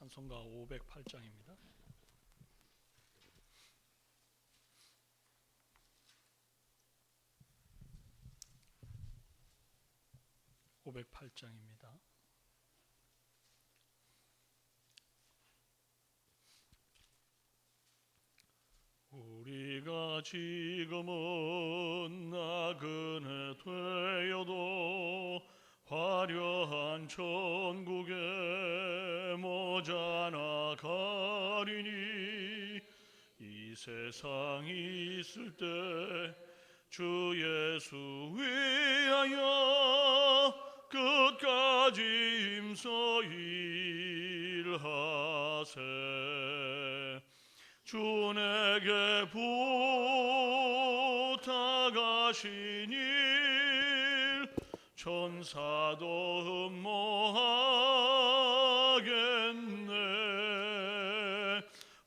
찬송가 508장입니다. 508장입니다. 우리가 지금은 나그네 되어도 화려한 천국에 모자나 가리니 이 세상 있을 때 주 예수 위하여 끝까지 힘써 일하세. 주 내게 부탁하신 일 천사도 흠모하겠네.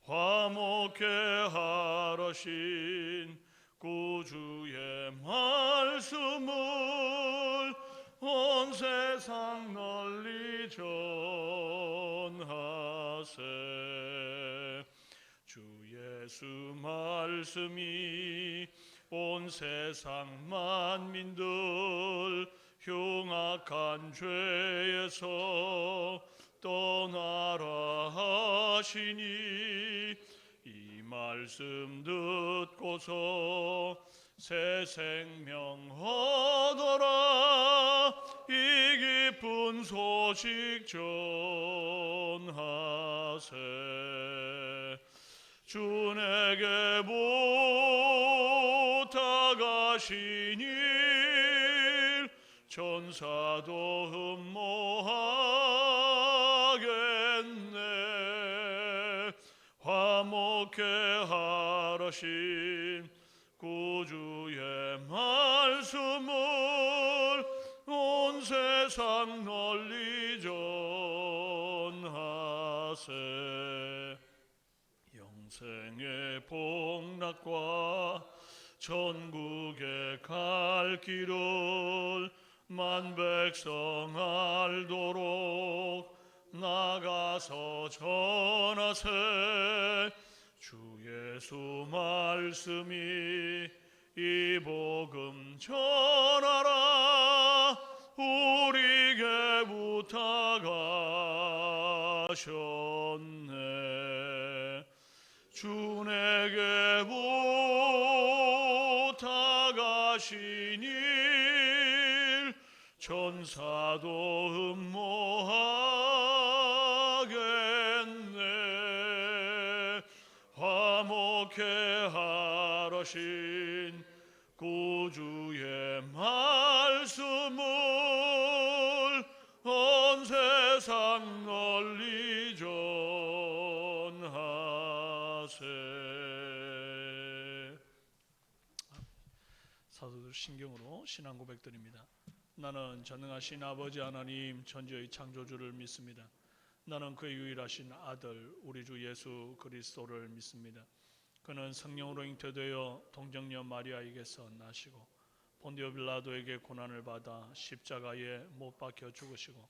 화목해 하라신 구주의 말씀을 온 세상 널리 전하세. 주 예수 말씀이 온 세상 만민들 흉악한 죄에서 떠나라 하시니 이 말씀 듣고서 새 생명 얻어라. 이 기쁜 소식 전하세. 주 내게 부탁하신 일 천사도 흠모하겠네. 화목해 하라신 구주의 말씀을 온 세상 널리 전하세. 영생의 복락과 천국에 갈 길을 만 백성 알도록 나가서 전하세. 주 예수 말씀이 이 복음 전하라. 우리에게 부탁하셨네. 주 내게 부탁하신 일 천사도 흠모하겠네. 화목해 하라신 구주의 말씀을 온 세상 널리 전하세. 사도들 신경으로 신앙 고백드립니다. 나는 전능하신 아버지 하나님 천지의 창조주를 믿습니다. 나는 그의 유일하신 아들 우리 주 예수 그리스도를 믿습니다. 그는 성령으로 잉태되어 동정녀 마리아에게서 나시고 본디오 빌라도에게 고난을 받아 십자가에 못 박혀 죽으시고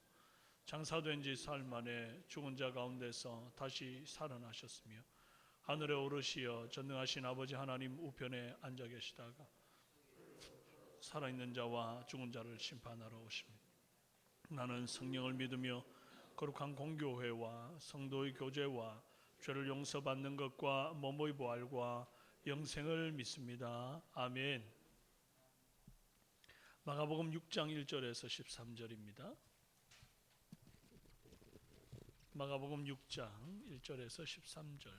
장사된 지 사흘 만에 죽은 자 가운데서 다시 살아나셨으며 하늘에 오르시어 전능하신 아버지 하나님 우편에 앉아 계시다가 살아있는 자와 죽은 자를 심판하러 오십니다. 나는 성령을 믿으며 거룩한 공교회와 성도의 교제와 죄를 용서받는 것과 몸의 부활과 영생을 믿습니다. 아멘. 마가복음 6장 1절에서 13절입니다. 마가복음 6장 1절에서 13절.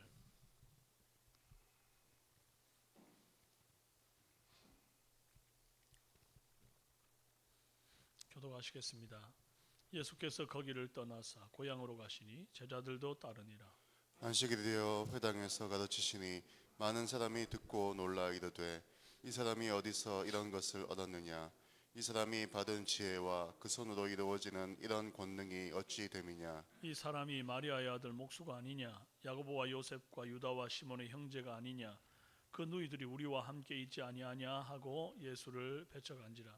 교독하시겠습니다. 예수께서 거기를 떠나사 고향으로 가시니 제자들도 따르니라. 안식일이 되어 회당에서 가르치시니 많은 사람이 듣고 놀라 이르되 이 사람이 어디서 이런 것을 얻었느냐. 이 사람이 받은 지혜와 그 손으로 이루어지는 이런 권능이 어찌 됨이냐. 이 사람이 마리아의 아들 목수가 아니냐. 야고보와 요셉과 유다와 시몬의 형제가 아니냐. 그 누이들이 우리와 함께 있지 아니하냐 하고 예수를 배척한지라.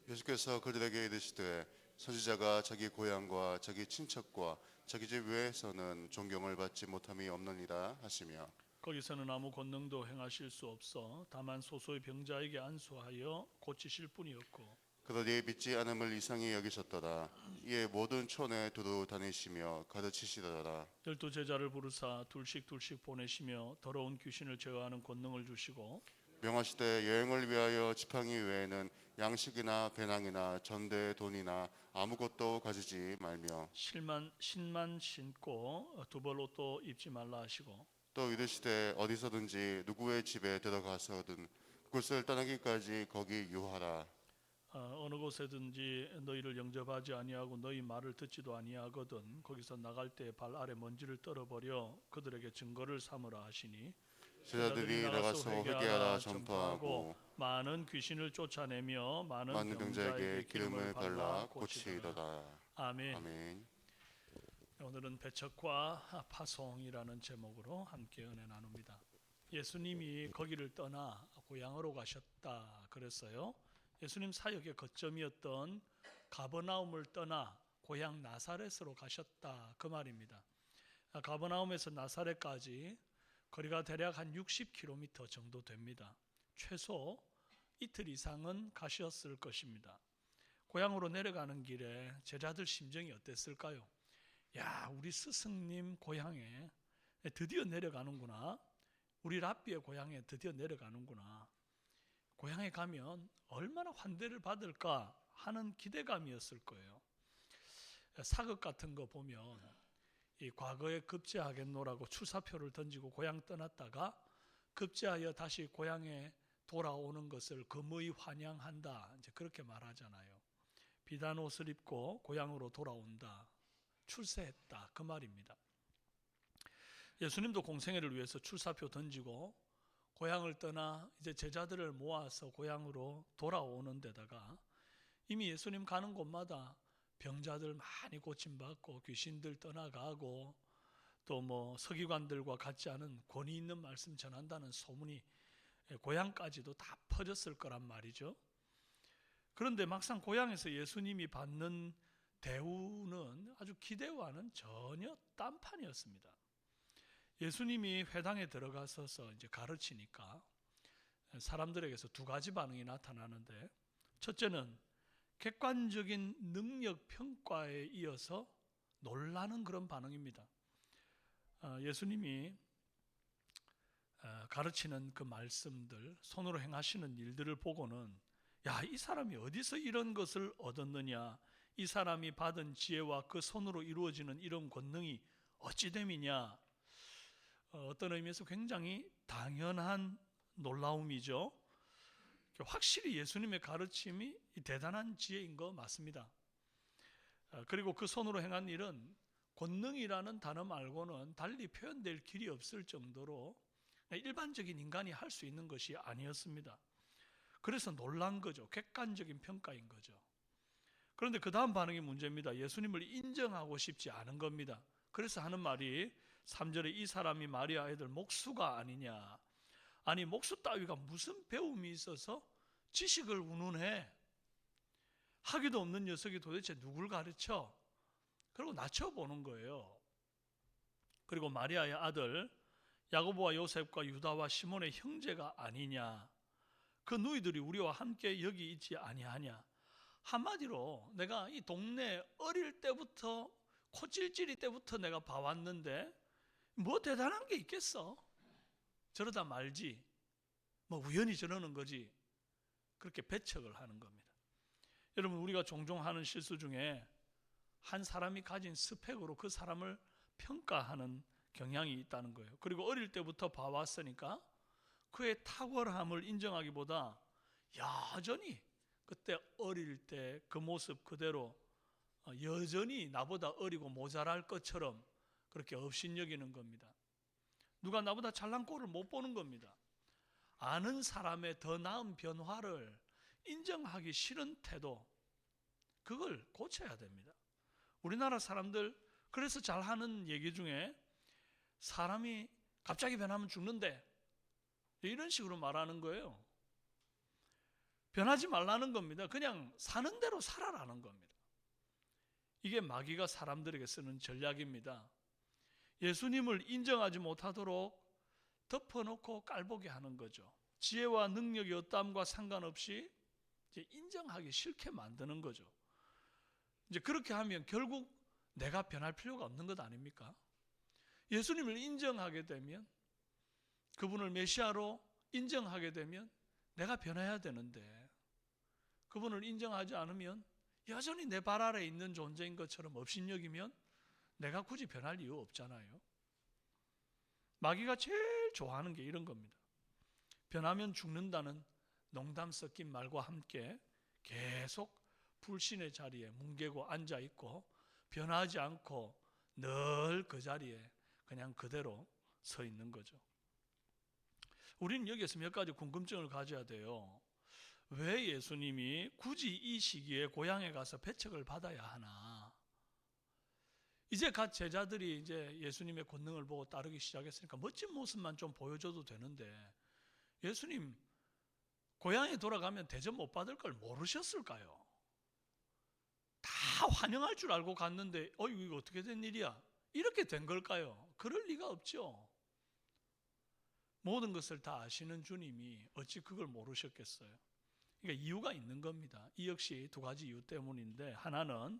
예수께서 그들에게 이르시되 선지자가 자기 고향과 자기 친척과 자기 집 외에서는 존경을 받지 못함이 없느니라 하시며 거기서는 아무 권능도 행하실 수 없어 다만 소소의 병자에게 안수하여 고치실 뿐이었고 그러니 믿지 않음을 이상히 여기셨더라. 이에 모든 촌에 두루 다니시며 가르치시더라. 12제자를 부르사 둘씩 보내시며 더러운 귀신을 제어하는 권능을 주시고 명하시되 여행을 위하여 지팡이 외에는 양식이나 배낭이나 전대 돈이나 아무것도 가지지 말며 신만 신고 두 벌 옷도 입지 말라 하시고 또 이르시되 어디서든지 누구의 집에 들어가서든 그곳을 떠나기까지 거기 유하라. 어느 곳에든지 너희를 영접하지 아니하고 너희 말을 듣지도 아니하거든 거기서 나갈 때 발 아래 먼지를 떨어버려 그들에게 증거를 삼으라 하시니 제자들이 나가서 회개하라 전파하고 많은 귀신을 쫓아내며 많은 많은 병자에게 기름을 발라 고치더라. 고치더라. 아멘. 아멘. 오늘은 배척과 파송이라는 제목으로 함께 은혜 나눕니다. 예수님이 거기를 떠나 고향으로 가셨다 그랬어요. 예수님 사역의 거점이었던 가버나움을 떠나 고향 나사렛으로 가셨다 그 말입니다. 가버나움에서 나사렛까지 거리가 대략 한 60km 정도 됩니다. 최소 이틀 이상은 가셨을 것입니다. 고향으로 내려가는 길에 제자들 심정이 어땠을까요? 야, 우리 스승님 고향에 드디어 내려가는구나. 우리 랍비의 고향에 드디어 내려가는구나. 고향에 가면 얼마나 환대를 받을까 하는 기대감이었을 거예요. 사극 같은 거 보면 이 과거에 급제하겠노라고 출사표를 던지고 고향 떠났다가 급제하여 다시 고향에 돌아오는 것을 금의 환영한다. 이제 그렇게 말하잖아요. 비단 옷을 입고 고향으로 돌아온다. 출세했다. 그 말입니다. 예수님도 공생애를 위해서 출사표 던지고 고향을 떠나 이제 제자들을 모아서 고향으로 돌아오는 데다가 이미 예수님 가는 곳마다 병자들 많이 고침받고 귀신들 떠나가고 또 뭐 서기관들과 같지 않은 권위 있는 말씀 전한다는 소문이 고향까지도 다 퍼졌을 거란 말이죠. 그런데 막상 고향에서 예수님이 받는 대우는 아주 기대와는 전혀 딴판이었습니다. 예수님이 회당에 들어가서서 이제 가르치니까 사람들에게서 두 가지 반응이 나타나는데 첫째는 객관적인 능력 평가에 이어서 놀라는 그런 반응입니다. 예수님이 가르치는 그 말씀들, 손으로 행하시는 일들을 보고는 야, 이 사람이 어디서 이런 것을 얻었느냐, 이 사람이 받은 지혜와 그 손으로 이루어지는 이런 권능이 어찌 됨이냐, 어떤 의미에서 굉장히 당연한 놀라움이죠. 확실히 예수님의 가르침이 대단한 지혜인 거 맞습니다. 그리고 그 손으로 행한 일은 권능이라는 단어 말고는 달리 표현될 길이 없을 정도로 일반적인 인간이 할 수 있는 것이 아니었습니다. 그래서 놀란 거죠. 객관적인 평가인 거죠. 그런데 그 다음 반응이 문제입니다. 예수님을 인정하고 싶지 않은 겁니다. 그래서 하는 말이 3절에 이 사람이 마리아 애들 목수가 아니냐. 아니 목수 따위가 무슨 배움이 있어서 지식을 운운해. 하기도 없는 녀석이 도대체 누굴 가르쳐? 그리고 낮춰보는 거예요. 그리고 마리아의 아들 야고보와 요셉과 유다와 시몬의 형제가 아니냐. 그 누이들이 우리와 함께 여기 있지 아니하냐. 한마디로 내가 이 동네 어릴 때부터 코찔찔이 때부터 내가 봐왔는데 뭐 대단한 게 있겠어? 저러다 말지. 뭐 우연히 저러는 거지. 그렇게 배척을 하는 겁니다. 여러분 우리가 종종 하는 실수 중에 한 사람이 가진 스펙으로 그 사람을 평가하는 경향이 있다는 거예요. 그리고 어릴 때부터 봐왔으니까 그의 탁월함을 인정하기보다 여전히 그때 어릴 때 그 모습 그대로 여전히 나보다 어리고 모자랄 것처럼 그렇게 업신여기는 겁니다. 누가 나보다 잘난 꼴을 못 보는 겁니다. 아는 사람의 더 나은 변화를 인정하기 싫은 태도, 그걸 고쳐야 됩니다. 우리나라 사람들 그래서 잘하는 얘기 중에 사람이 갑자기 변하면 죽는데 이런 식으로 말하는 거예요. 변하지 말라는 겁니다. 그냥 사는 대로 살아라는 겁니다. 이게 마귀가 사람들에게 쓰는 전략입니다. 예수님을 인정하지 못하도록 덮어놓고 깔보게 하는 거죠. 지혜와 능력이 어떠함과 상관없이 이제 인정하기 싫게 만드는 거죠. 이제 그렇게 하면 결국 내가 변할 필요가 없는 것 아닙니까? 예수님을 인정하게 되면, 그분을 메시아로 인정하게 되면 내가 변해야 되는데, 그분을 인정하지 않으면 여전히 내 발 아래에 있는 존재인 것처럼 업신여기면 내가 굳이 변할 이유 없잖아요. 마귀가 제일 좋아하는 게 이런 겁니다. 변하면 죽는다는 농담 섞인 말과 함께 계속 불신의 자리에 뭉개고 앉아 있고 변하지 않고 늘 그 자리에 그냥 그대로 서 있는 거죠. 우리는 여기에서 몇 가지 궁금증을 가져야 돼요. 왜 예수님이 굳이 이 시기에 고향에 가서 배척을 받아야 하나? 이제 갓 제자들이 이제 예수님의 권능을 보고 따르기 시작했으니까 멋진 모습만 좀 보여줘도 되는데, 예수님 고향에 돌아가면 대접 못 받을 걸 모르셨을까요? 다 환영할 줄 알고 갔는데 이거 어떻게 된 일이야? 이렇게 된 걸까요? 그럴 리가 없죠. 모든 것을 다 아시는 주님이 어찌 그걸 모르셨겠어요? 그러니까 이유가 있는 겁니다. 이 역시 두 가지 이유 때문인데, 하나는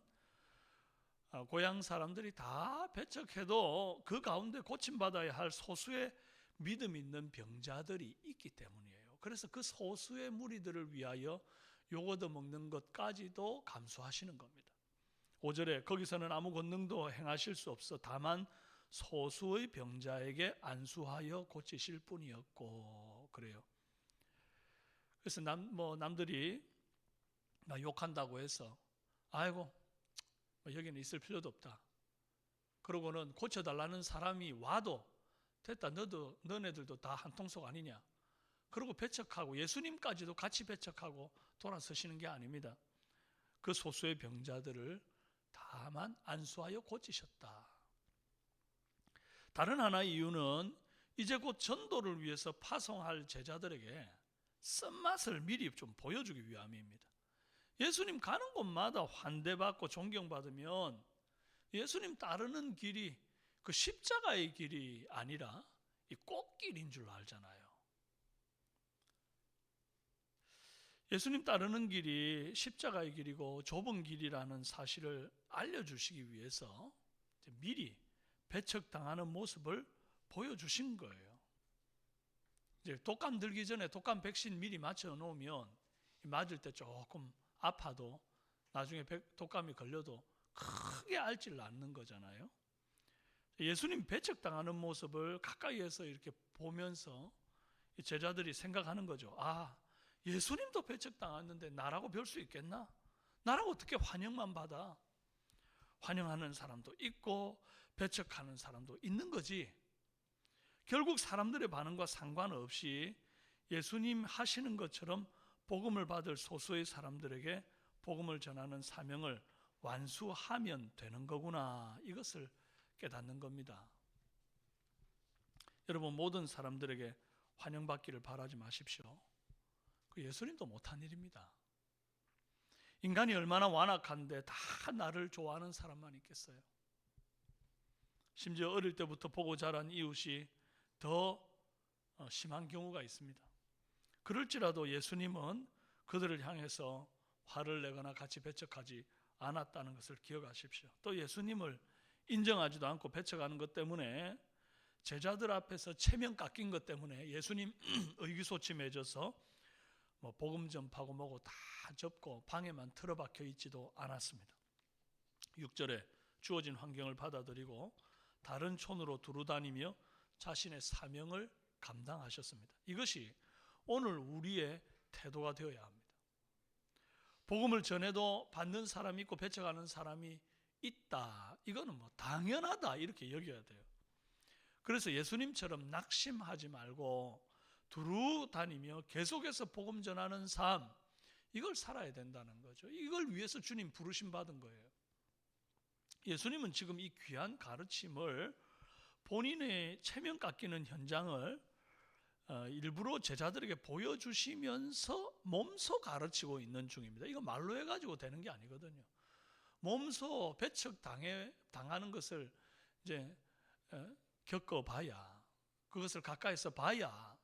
고향 사람들이 다 배척해도 그 가운데 고침받아야 할 소수의 믿음 있는 병자들이 있기 때문이에요. 그래서 그 소수의 무리들을 위하여 요거도 먹는 것까지도 감수하시는 겁니다. 5절에 거기서는 아무 권능도 행하실 수 없어 다만 소수의 병자에게 안수하여 고치실 뿐이었고, 그래요. 그래서 남들이 나 욕한다고 해서 아이고 여기는 있을 필요도 없다, 그러고는 고쳐달라는 사람이 와도 됐다, 너네들도 다 한통속 아니냐, 그리고 배척하고 예수님까지도 같이 배척하고 돌아서시는 게 아닙니다. 그 소수의 병자들을 다만 안수하여 고치셨다. 다른 하나의 이유는 이제 곧 전도를 위해서 파송할 제자들에게 쓴맛을 미리 좀 보여주기 위함입니다. 예수님 가는 곳마다 환대받고 존경받으면 예수님 따르는 길이 그 십자가의 길이 아니라 이 꽃길인 줄 알잖아요. 예수님 따르는 길이 십자가의 길이고 좁은 길이라는 사실을 알려주시기 위해서 미리 배척당하는 모습을 보여주신 거예요. 이제 독감 들기 전에 독감 백신 미리 맞춰 놓으면 맞을 때 조금 아파도 나중에 독감이 걸려도 크게 앓지를 않는 거잖아요. 예수님 배척당하는 모습을 가까이에서 이렇게 보면서 제자들이 생각하는 거죠. 예수님도 배척당했는데 나라고 별 수 있겠나? 나라고 어떻게 환영만 받아? 환영하는 사람도 있고 배척하는 사람도 있는 거지. 결국 사람들의 반응과 상관없이 예수님 하시는 것처럼 복음을 받을 소수의 사람들에게 복음을 전하는 사명을 완수하면 되는 거구나, 이것을 깨닫는 겁니다. 여러분, 모든 사람들에게 환영받기를 바라지 마십시오. 그 예수님도 못한 일입니다. 인간이 얼마나 완악한데 다 나를 좋아하는 사람만 있겠어요. 심지어 어릴 때부터 보고 자란 이웃이 더 심한 경우가 있습니다. 그럴지라도 예수님은 그들을 향해서 화를 내거나 같이 배척하지 않았다는 것을 기억하십시오. 또 예수님을 인정하지도 않고 배척하는 것 때문에, 제자들 앞에서 체면 깎인 것 때문에 예수님 의기소침해져서 복음 전파고 뭐고 다 접고 방에만 틀어박혀 있지도 않았습니다. 6절에 주어진 환경을 받아들이고 다른 촌으로 두루다니며 자신의 사명을 감당하셨습니다. 이것이 오늘 우리의 태도가 되어야 합니다. 복음을 전해도 받는 사람이 있고 배척하는 사람이 있다, 이거는 당연하다 이렇게 여겨야 돼요. 그래서 예수님처럼 낙심하지 말고 두루 다니며 계속해서 복음 전하는 삶, 이걸 살아야 된다는 거죠. 이걸 위해서 주님 부르심 받은 거예요. 예수님은 지금 이 귀한 가르침을, 본인의 체면 깎이는 현장을 일부러 제자들에게 보여주시면서 몸소 가르치고 있는 중입니다. 이거 말로 해가지고 되는 게 아니거든요. 몸소 배척 당하는 것을 이제 겪어봐야, 그것을 가까이서 봐야,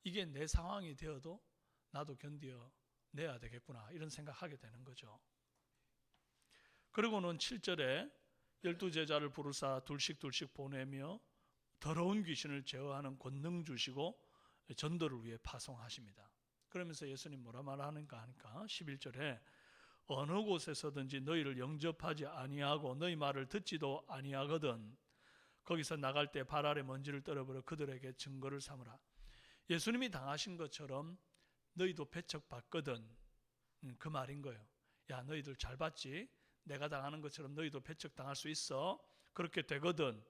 이게 내 상황이 되어도 나도 견뎌내야 되겠구나, 이런 생각하게 되는 거죠. 그리고는 7절에 12제자를 부르사 둘씩 보내며 더러운 귀신을 제어하는 권능 주시고 전도를 위해 파송하십니다. 그러면서 예수님 뭐라 말하는가 하니까 11절에 어느 곳에서든지 너희를 영접하지 아니하고 너희 말을 듣지도 아니하거든 거기서 나갈 때 발 아래 먼지를 떨어버려 그들에게 증거를 삼으라. 예수님이 당하신 것처럼 너희도 배척받거든, 그 말인 거예요. 야, 너희들 잘 봤지? 내가 당하는 것처럼 너희도 배척당할 수 있어. 그렇게 되거든.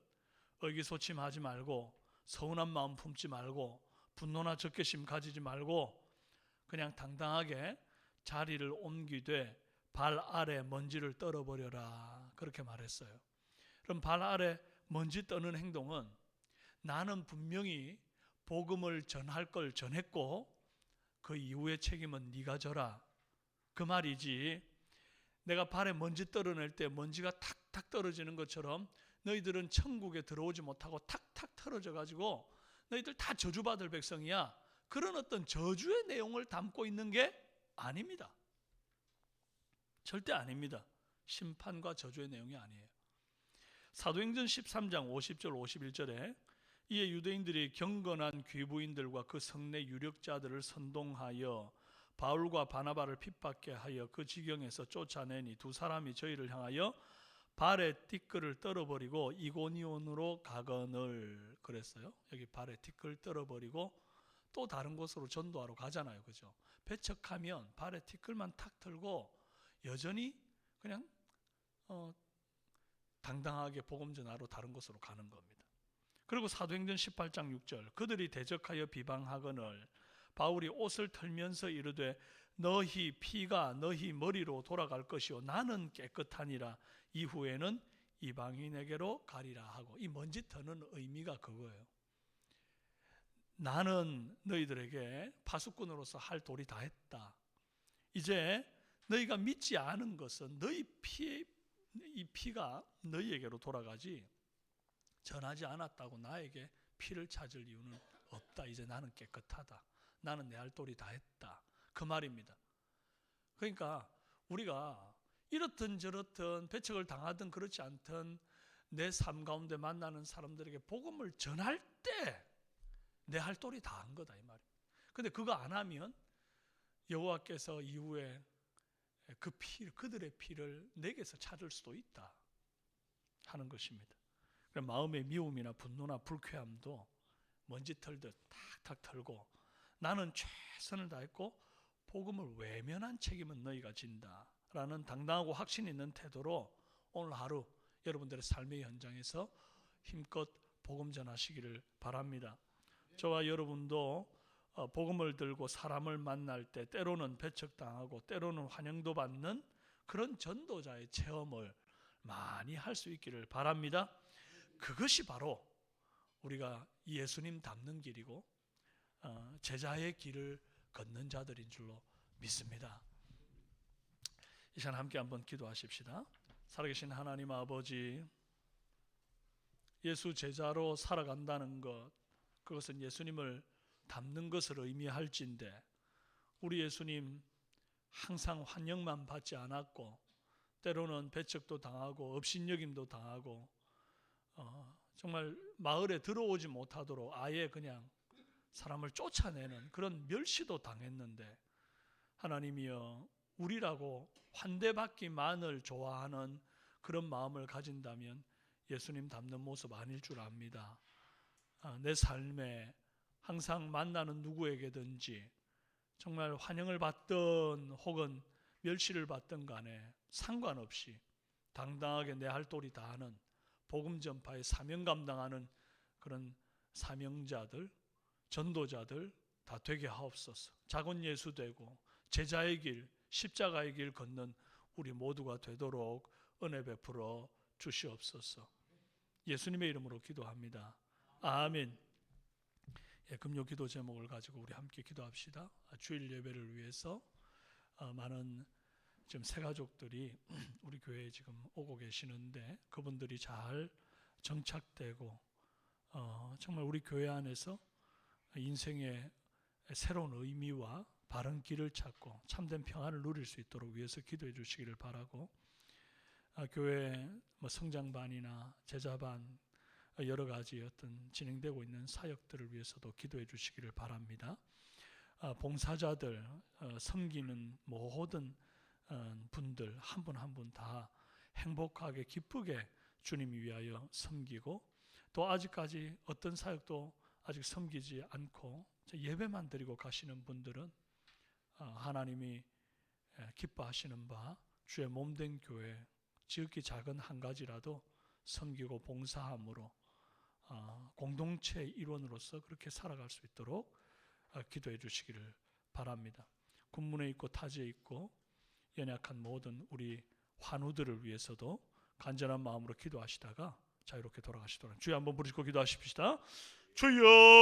의기소침하지 말고, 서운한 마음 품지 말고, 분노나 적개심 가지지 말고 그냥 당당하게 자리를 옮기되 발 아래 먼지를 떨어버려라, 그렇게 말했어요. 그럼 발 아래 먼지 떠는 행동은 나는 분명히 복음을 전할 걸 전했고 그 이후의 책임은 네가 져라, 그 말이지. 내가 발에 먼지 떨어낼 때 먼지가 탁탁 떨어지는 것처럼 너희들은 천국에 들어오지 못하고 탁탁 털어져 가지고 너희들 다 저주받을 백성이야, 그런 어떤 저주의 내용을 담고 있는 게 아닙니다. 절대 아닙니다. 심판과 저주의 내용이 아니에요. 사도행전 13장 50절 51절에 이에 유대인들이 경건한 귀부인들과 그 성내 유력자들을 선동하여 바울과 바나바를 핍박케 하여 그 지경에서 쫓아내니 두 사람이 저희를 향하여 발에 티끌을 떨어버리고 이고니온으로 가거늘, 그랬어요. 여기 발에 티끌 떨어버리고 또 다른 곳으로 전도하러 가잖아요, 그죠? 배척하면 발에 티끌만 탁 털고 여전히 그냥 당당하게 복음 전하러 다른 곳으로 가는 겁니다. 그리고 사도행전 18장 6절 그들이 대적하여 비방하거늘 바울이 옷을 털면서 이르되 너희 피가 너희 머리로 돌아갈 것이요 나는 깨끗하니라, 이후에는 이방인에게로 가리라 하고, 이 먼지 터는 의미가 그거예요. 나는 너희들에게 파수꾼으로서 할 도리 다 했다. 이제 너희가 믿지 않은 것은 너희 이 피가 너희에게로 돌아가지 전하지 않았다고 나에게 피를 찾을 이유는 없다. 이제 나는 깨끗하다. 나는 내 할 도리 다 했다. 그 말입니다. 그러니까 우리가 이렇든 저렇든 배척을 당하든 그렇지 않든 내 삶 가운데 만나는 사람들에게 복음을 전할 때 내 할 도리 다 한 거다, 이 말입니다. 근데 그거 안 하면 여호와께서 이후에 그들의 피를 내게서 찾을 수도 있다 하는 것입니다. 마음의 미움이나 분노나 불쾌함도 먼지 털듯 탁탁 털고 나는 최선을 다했고 복음을 외면한 책임은 너희가 진다라는 당당하고 확신 있는 태도로 오늘 하루 여러분들의 삶의 현장에서 힘껏 복음 전하시기를 바랍니다. 저와 여러분도 복음을 들고 사람을 만날 때 때로는 배척당하고 때로는 환영도 받는 그런 전도자의 체험을 많이 할 수 있기를 바랍니다. 그것이 바로 우리가 예수님 닮는 길이고 제자의 길을 걷는 자들인 줄로 믿습니다. 이 시간 함께 한번 기도하십시다. 살아계신 하나님 아버지, 예수 제자로 살아간다는 것, 그것은 예수님을 닮는 것을 의미할진데 우리 예수님 항상 환영만 받지 않았고 때로는 배척도 당하고 업신여김도 당하고 정말 마을에 들어오지 못하도록 아예 그냥 사람을 쫓아내는 그런 멸시도 당했는데, 하나님이여 우리라고 환대받기만을 좋아하는 그런 마음을 가진다면 예수님 닮는 모습 아닐 줄 압니다. 내 삶에 항상 만나는 누구에게든지 정말 환영을 받든 혹은 멸시를 받든 간에 상관없이 당당하게 내 할 도리 다하는 복음 전파의 사명 감당하는 그런 사명자들, 전도자들 다 되게 하옵소서. 작은 예수 되고 제자의 길, 십자가의 길 걷는 우리 모두가 되도록 은혜 베풀어 주시옵소서. 예수님의 이름으로 기도합니다. 아멘. 금요 기도 제목을 가지고 우리 함께 기도합시다. 주일 예배를 위해서 많은 지금 새 가족들이 우리 교회에 지금 오고 계시는데 그분들이 잘 정착되고 정말 우리 교회 안에서 인생의 새로운 의미와 바른 길을 찾고 참된 평안을 누릴 수 있도록 위해서 기도해 주시기를 바라고, 교회 성장반이나 제자반 여러 가지 어떤 진행되고 있는 사역들을 위해서도 기도해 주시기를 바랍니다. 봉사자들, 섬기는 모든 분들 한 분 한 분 다 행복하게 기쁘게 주님 위하여 섬기고, 또 아직까지 어떤 사역도 아직 섬기지 않고 예배만 드리고 가시는 분들은 하나님이 기뻐하시는 바 주의 몸된 교회, 지극히 작은 한 가지라도 섬기고 봉사함으로 공동체의 일원으로서 그렇게 살아갈 수 있도록 기도해 주시기를 바랍니다. 군문에 있고 타지에 있고 연약한 모든 우리 환우들을 위해서도 간절한 마음으로 기도하시다가 자유롭게 돌아가시도록 주여 한번 부르시고 기도하십시다. 주여